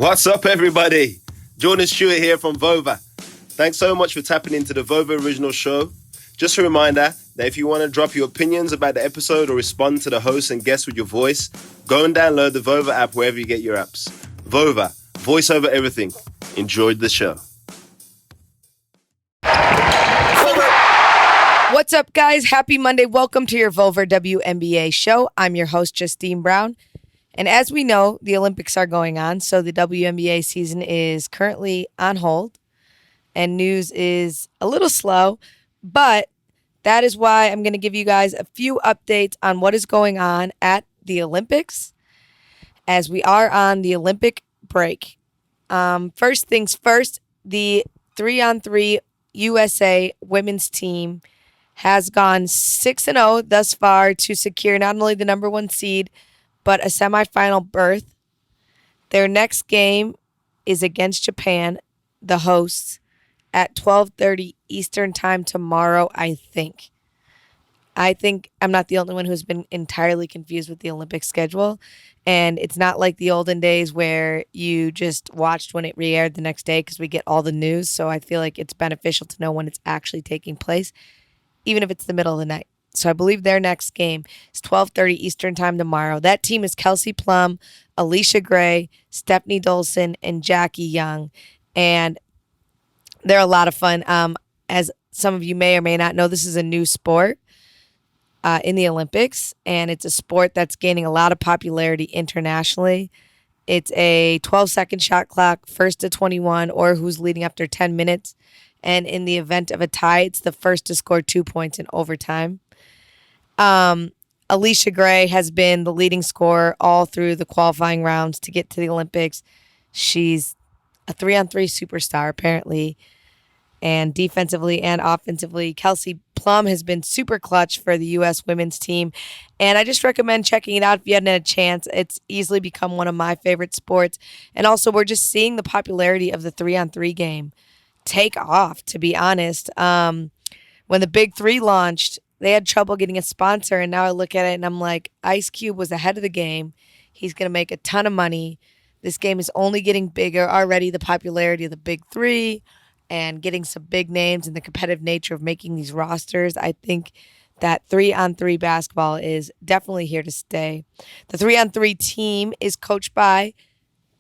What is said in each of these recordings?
What's up, everybody? Jordan Stewart here from Vover. Thanks so much for tapping into the Vover Original Show. Just a reminder that if you want to drop your opinions about the episode or respond to the host and guests with your voice, go and download the Vover app wherever you get your apps. Vover, voice over everything. Enjoyed the show. What's up, guys? Happy Monday. Welcome to your Vover WNBA show. I'm your host, Justine Brown. And as we know, the Olympics are going on, so the WNBA season is currently on hold, and news is a little slow, but that is why I'm going to give you guys a few updates on what is going on at the Olympics as we are on the Olympic break. First things first, the 3-on-3 USA women's team has gone 6-0 thus far to secure not only the number one seed, but a semifinal berth. Their next game is against Japan, the hosts, at 12:30 Eastern time tomorrow, I think. I'm not the only one who's been entirely confused with the Olympic schedule. And it's not like the olden days where you just watched when it re-aired the next day because we get all the news. So I feel like it's beneficial to know when it's actually taking place, even if it's the middle of the night. So I believe their next game is 12:30 Eastern time tomorrow. That team is Kelsey Plum, Alicia Gray, Stephanie Dolson, and Jackie Young. And they're a lot of fun. As some of you may or may not know, this is a new sport in the Olympics, and it's a sport that's gaining a lot of popularity internationally. It's a 12-second shot clock, first to 21, or who's leading after 10 minutes. And in the event of a tie, it's the first to score 2 points in overtime. Alicia Gray has been the leading scorer all through the qualifying rounds to get to the Olympics. She's a 3-on-3 superstar, apparently. And defensively and offensively, Kelsey Plum has been super clutch for the U.S. women's team. And I just recommend checking it out if you hadn't had a chance. It's easily become one of my favorite sports. And also, we're just seeing the popularity of the 3-on-3 game take off, to be honest. When the Big Three launched, they had trouble getting a sponsor, and now I look at it and I'm like, Ice Cube was ahead of the game. He's going to make a ton of money. This game is only getting bigger. Already the popularity of the Big Three and getting some big names and the competitive nature of making these rosters. I think that 3-on-3 basketball is definitely here to stay. The 3-on-3 team is coached by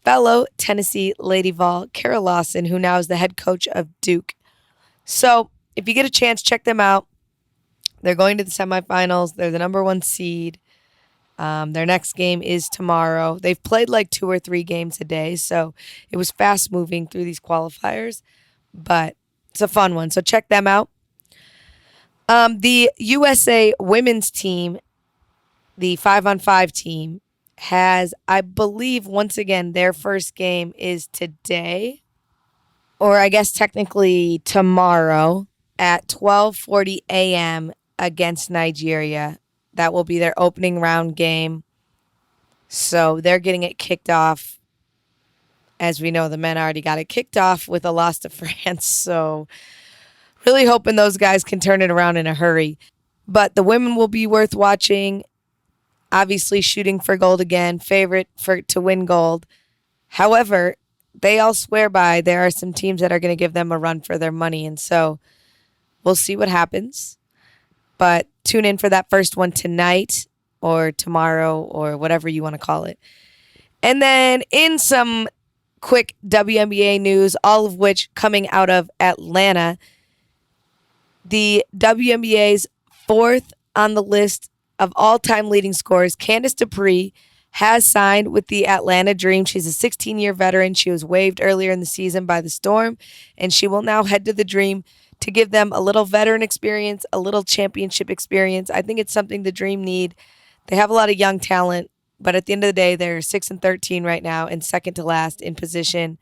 fellow Tennessee Lady Vol, Kara Lawson, who now is the head coach of Duke. So if you get a chance, check them out. They're going to the semifinals. They're the number one seed. Their next game is tomorrow. They've played like 2 or 3 games a day, so it was fast moving through these qualifiers, but it's a fun one. So check them out. The USA women's team, the 5-on-5 team, has, I believe, once again, their first game is today, or I guess technically tomorrow at 12:40 a.m. against Nigeria. That will be their opening round game. So they're getting it kicked off. As we know, the men already got it kicked off with a loss to France. So really hoping those guys can turn it around in a hurry. But the women will be worth watching. Obviously shooting for gold again. Favorite to win gold. However, they all swear by there are some teams that are going to give them a run for their money. And so we'll see what happens. But tune in for that first one tonight or tomorrow or whatever you want to call it. And then in some quick WNBA news, all of which coming out of Atlanta, the WNBA's 4th on the list of all-time leading scorers, Candace Dupree, has signed with the Atlanta Dream. She's a 16-year veteran. She was waived earlier in the season by the Storm, and she will now head to the Dream to give them a little veteran experience, a little championship experience. I think it's something the Dream need. They have a lot of young talent, but at the end of the day, they're 6-13 right now and second to last in position.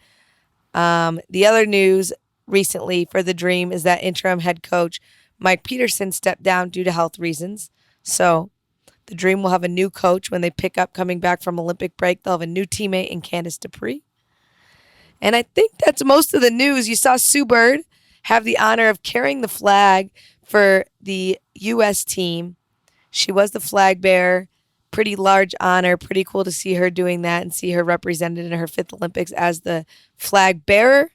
The other news recently for the Dream is that interim head coach Mike Peterson stepped down due to health reasons. So the Dream will have a new coach when they pick up coming back from Olympic break. They'll have a new teammate in Candace Dupree. And I think that's most of the news. You saw Sue Bird have the honor of carrying the flag for the U.S. team. She was the flag bearer pretty large honor. Pretty cool to see her doing that and see her represented in her 5th Olympics as the flag bearer.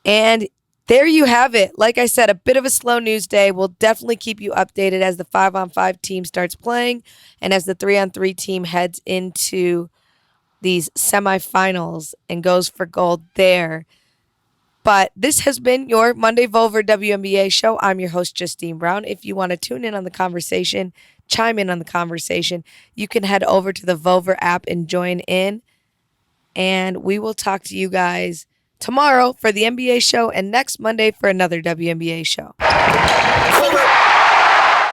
And there you have it. Like I said, a bit of a slow news day. We'll definitely keep you updated as the 5-on-5 team starts playing and as the 3-on-3 team heads into these semifinals and goes for gold there. But this has been your Monday Vover WNBA show. I'm your host, Justine Brown. If you want to tune in on the conversation, chime in on the conversation, you can head over to the Vover app and join in. And we will talk to you guys tomorrow for the NBA show and next Monday for another WNBA show.